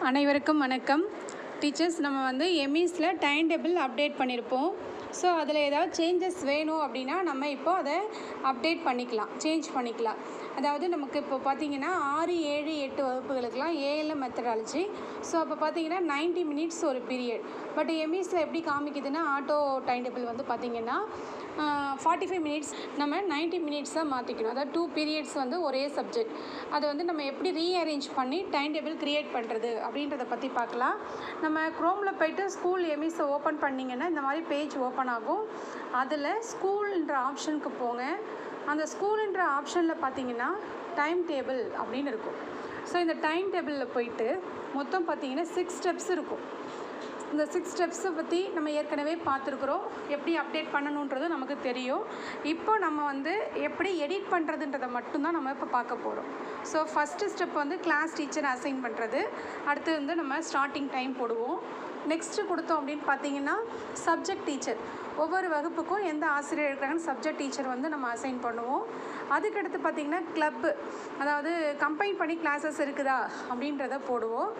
அனைவருக்கும் வணக்கம். டீச்சர்ஸ், நம்ம வந்து எமிஸில் டைம் டேபிள் அப்டேட் பண்ணியிருப்போம். ஸோ அதில் ஏதாவது சேஞ்சஸ் வேணும் அப்படின்னா நம்ம இப்போ அதை அப்டேட் பண்ணிக்கலாம், சேஞ்ச் பண்ணிக்கலாம். அதாவது நமக்கு இப்போ பார்த்திங்கன்னா 6, 7, 8 வகுப்புகளுக்கெலாம் ஏஎல்எம் மெத்தடாலஜி. ஸோ அப்போ பார்த்திங்கன்னா 90 மினிட்ஸ் ஒரு பீரியட். பட் எமிஸில் எப்படி காமிக்குதுன்னா ஆட்டோ டைம் டேபிள் வந்து பார்த்திங்கன்னா 45 மினிட்ஸ் நம்ம 90 மினிட்ஸாக மாற்றிக்கணும். அதாவது 2 பீரியட்ஸ் வந்து ஒரே சப்ஜெக்ட். அதை வந்து நம்ம எப்படி ரீஅரேஞ்ச் பண்ணி டைம் டேபிள் க்ரியேட் பண்ணுறது அப்படின்றத பற்றி பார்க்கலாம். நம்ம க்ரோமில் போய்ட்டு ஸ்கூல் எமிஸை ஓப்பன் பண்ணிங்கன்னா இந்த மாதிரி பேஜ் ஓப்பன் ஆகும். அதில் ஸ்கூல்ன்ற ஆப்ஷனுக்கு போங்க. அந்த ஸ்கூலுன்ற ஆப்ஷனில் பார்த்தீங்கன்னா டைம் டேபிள் அப்படின்னு இருக்கும். ஸோ இந்த டைம் டேபிளில் போயிட்டு மொத்தம் பார்த்திங்கன்னா 6 ஸ்டெப்ஸ் இருக்கும். இந்த 6 ஸ்டெப்ஸை பற்றி நம்ம ஏற்கனவே பார்த்துருக்குறோம். எப்படி அப்டேட் பண்ணணுன்றது நமக்கு தெரியும். இப்போ நம்ம வந்து எப்படி எடிட் பண்ணுறதுன்றதை மட்டும்தான் நம்ம இப்போ பார்க்க போகிறோம். ஸோ ஃபஸ்ட்டு ஸ்டெப் வந்து கிளாஸ் டீச்சர் அசைன் பண்ணுறது. அடுத்து வந்து நம்ம ஸ்டார்டிங் டைம் போடுவோம். நெக்ஸ்ட்டு கொடுத்தோம் அப்படின்னு பார்த்தீங்கன்னா சப்ஜெக்ட் டீச்சர். ஒவ்வொரு வகுப்புக்கும் எந்த ஆசிரியர் இருக்கிறாங்கன்னு சப்ஜெக்ட் டீச்சர் வந்து நம்ம அசைன் பண்ணுவோம். அதுக்கடுத்து பார்த்திங்கன்னா கிளப்பு, அதாவது கம்பைன் பண்ணி கிளாஸஸ் இருக்குதா அப்படின்றத போடுவோம்.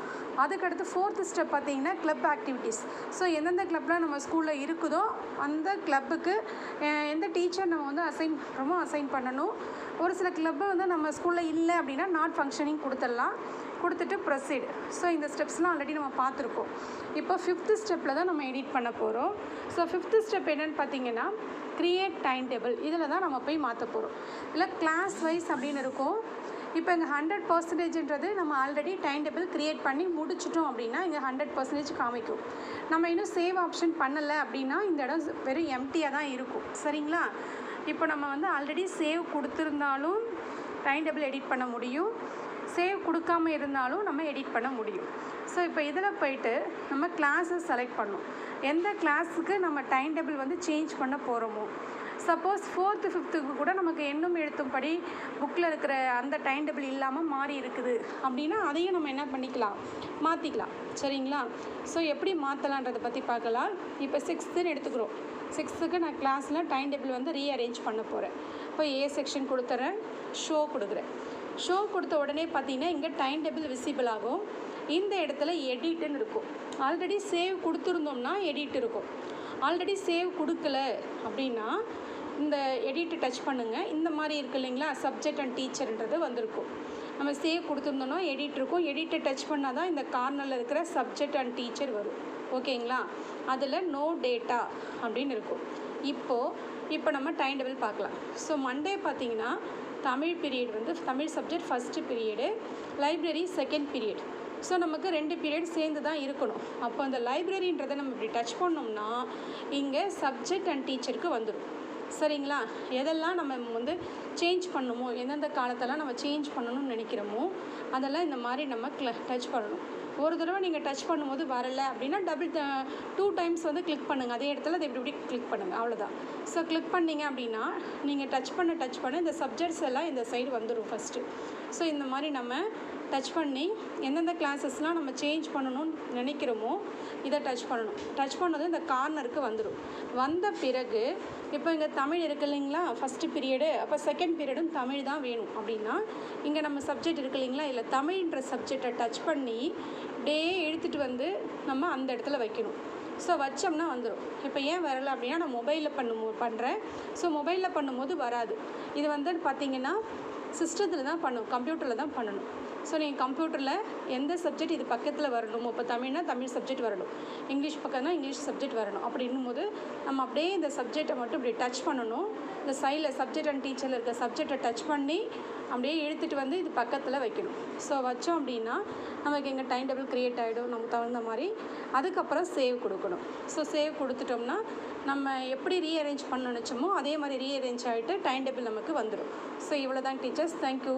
அதுக்கடுத்து 4th ஸ்டெப் பார்த்திங்கன்னா கிளப் ஆக்டிவிட்டீஸ். ஸோ எந்தெந்த கிளப்லாம் நம்ம ஸ்கூலில் இருக்குதோ அந்த கிளப்புக்கு எந்த டீச்சர் நம்ம வந்து அசைன் பண்ணுறோமோ அசைன் பண்ணணும். ஒரு சில கிளப்பு வந்து நம்ம ஸ்கூலில் இல்லை அப்படின்னா நாட் ஃபங்க்ஷனிங் கொடுத்துடலாம். கொடுத்துட்டு ப்ரொசீட். ஸோ இந்த ஸ்டெப்ஸ்லாம் ஆல்ரெடி நம்ம பார்த்துருக்கோம். இப்போ 5th ஸ்டெப்பில் தான் நம்ம எடிட் பண்ண போகிறோம். ஸோ 5th ஸ்டெப் என்னென்னு பார்த்தீங்கன்னா க்ரியேட் டைம் டேபிள். இதில் தான் நம்ம போய் மாற்ற போகிறோம். இல்லை கிளாஸ் வைஸ் அப்படின்னு இருக்கும். இப்போ இங்கே 100%ன்றது நம்ம ஆல்ரெடி டைம் டேபிள் க்ரியேட் பண்ணி முடிச்சிட்டோம் அப்படின்னா இங்கே 100% காமிக்கும். நம்ம இன்னும் சேவ் ஆப்ஷன் பண்ணலை அப்படின்னா இந்த இடம் வெறும் எம்டியாக தான் இருக்கும். சரிங்களா? இப்போ நம்ம வந்து ஆல்ரெடி சேவ் கொடுத்துருந்தாலும் டைம் டேபிள் எடிட் பண்ண முடியும், சேவ் கொடுக்காம இருந்தாலும் நம்ம எடிட் பண்ண முடியும். ஸோ இப்போ இதில் போயிட்டு நம்ம கிளாஸை செலக்ட் பண்ணணும். எந்த கிளாஸுக்கு நம்ம டைம் டேபிள் வந்து சேஞ்ச் பண்ண போகிறோமோ. சப்போஸ் 4th 5th கூட நமக்கு எண்ணும் எழுத்தும்படி புக்கில் இருக்கிற அந்த டைம் டேபிள் இல்லாமல் மாறி இருக்குது அப்படின்னா அதையும் நம்ம என்ன பண்ணிக்கலாம், மாற்றிக்கலாம். சரிங்களா? ஸோ எப்படி மாற்றலான்றதை பற்றி பார்க்கலாம். இப்போ 6th எடுத்துக்கிறோம். 6th நான் கிளாஸில் டைம் டேபிள் வந்து ரீஅரேஞ்ச் பண்ண போகிறேன். இப்போ ஏ செக்ஷன் கொடுத்துட்றேன், ஷோ கொடுக்குறேன். ஷோ கொடுத்த உடனே பார்த்தீங்கன்னா இங்கே டைம் டேபிள் விசிபிள் ஆகும். இந்த இடத்துல எடிட்டுன்னு இருக்கும். ஆல்ரெடி சேவ் கொடுத்துருந்தோம்னா எடிட் இருக்கும். ஆல்ரெடி சேவ் கொடுக்கல அப்படின்னா இந்த எடிட்டு டச் பண்ணுங்கள். இந்த மாதிரி இருக்குது இல்லைங்களா, சப்ஜெக்ட் அண்ட் டீச்சர்ன்றது வந்திருக்கும். நம்ம சேவ் கொடுத்துருந்தோம்னா எடிட் இருக்கும். எடிட்டை டச் பண்ணால் தான் இந்த கார்னரில் இருக்கிற சப்ஜெக்ட் அண்ட் டீச்சர் வரும். ஓகேங்களா? அதில் நோ டேட்டா அப்படின்னு இருக்கும். இப்போ நம்ம டைம் டேபிள் பார்க்கலாம். ஸோ மண்டே பார்த்தீங்கன்னா தமிழ் பீரியட் வந்து Tamil subject first period, library second period. So நமக்கு 2 பீரியட் சேர்ந்து தான் இருக்கணும். அப்போ அந்த லைப்ரரின்றதை நம்ம இப்படி டச் பண்ணோம்னா இங்கே சப்ஜெக்ட் அண்ட் டீச்சருக்கு வந்துடும். சரிங்களா? எதெல்லாம் நம்ம வந்து சேஞ்ச் பண்ணணுமோ, எந்தெந்த காலத்தெல்லாம் நம்ம சேஞ்ச் பண்ணணும்னு நினைக்கிறோமோ அதெல்லாம் இந்த மாதிரி நம்ம டச் பண்ணணும். ஒரு தடவை நீங்கள் டச் பண்ணும்போது வரலை அப்படின்னா 2 டைம்ஸ் வந்து கிளிக் பண்ணுங்கள். அதே இடத்துல அதை இப்படி கிளிக் பண்ணுங்கள், அவ்வளோதான். ஸோ கிளிக் பண்ணிங்க அப்படின்னா நீங்கள் டச் பண்ண இந்த சப்ஜெக்ட்ஸ் எல்லாம் இந்த சைடு வந்துடும் ஃபஸ்ட்டு. ஸோ இந்த மாதிரி நம்ம டச் பண்ணி எந்தெந்த கிளாஸஸ்லாம் நம்ம சேஞ்ச் பண்ணணும்னு நினைக்கிறோமோ இதை டச் பண்ணணும். டச் பண்ணதும் இந்த கார்னருக்கு வந்துடும். வந்த பிறகு இப்போ இங்கே தமிழ் இருக்குது இல்லைங்களா, ஃபஸ்ட்டு பீரியடு. அப்போ செகண்ட் பீரியடும் தமிழ் தான் வேணும் அப்படின்னா இங்கே நம்ம சப்ஜெக்ட் இருக்குது இல்லைங்களா, இல்லை தமிழ்ன்ற சப்ஜெக்டை டச் பண்ணி அப்படியே இழுத்துட்டு வந்து நம்ம அந்த இடத்துல வைக்கணும். ஸோ வச்சோம்னா வந்துடும். இப்போ ஏன் வரலை அப்படின்னா நான் மொபைலில் பண்ணுறேன். ஸோ மொபைலில் பண்ணும்போது வராது. இது வந்து பார்த்திங்கன்னா சிஸ்டத்தில் தான் பண்ணணும், கம்ப்யூட்டரில் தான் பண்ணணும். ஸோ நீங்கள் கம்ப்யூட்டரில் எந்த சப்ஜெக்ட் இது பக்கத்தில் வரணுமோ, இப்போ தமிழ்னா தமிழ் சப்ஜெக்ட் வரணும், இங்கிலீஷ் பக்கம்னா இங்கிலீஷ் சப்ஜெக்ட் வரணும். அப்படின்னும் போது நம்ம அப்படியே இந்த சப்ஜெக்டை மட்டும் இப்படி டச் பண்ணணும். இந்த சைடில் சப்ஜெக்ட் அண்ட் டீச்சரில் இருக்க சப்ஜெக்டை டச் பண்ணி அப்படியே இழுத்துட்டு வந்து இது பக்கத்தில் வைக்கணும். ஸோ வச்சோம் அப்படின்னா நமக்கு எங்கள் டைம் டேபிள் க்ரியேட் ஆகிடும் நமக்கு தகுந்த மாதிரி. அதுக்கப்புறம் சேவ் கொடுக்கணும். ஸோ சேவ் கொடுத்துட்டோம்னா நம்ம எப்படி ரீஅரேஞ்ச் பண்ண நினச்சோமோ அதே மாதிரி ரீஅரேஞ்ச் ஆகிட்டு டைம் டேபிள் நமக்கு வந்துடும். ஸோ இவ்வளோ தான் டீச்சர்ஸ். தேங்க்யூ.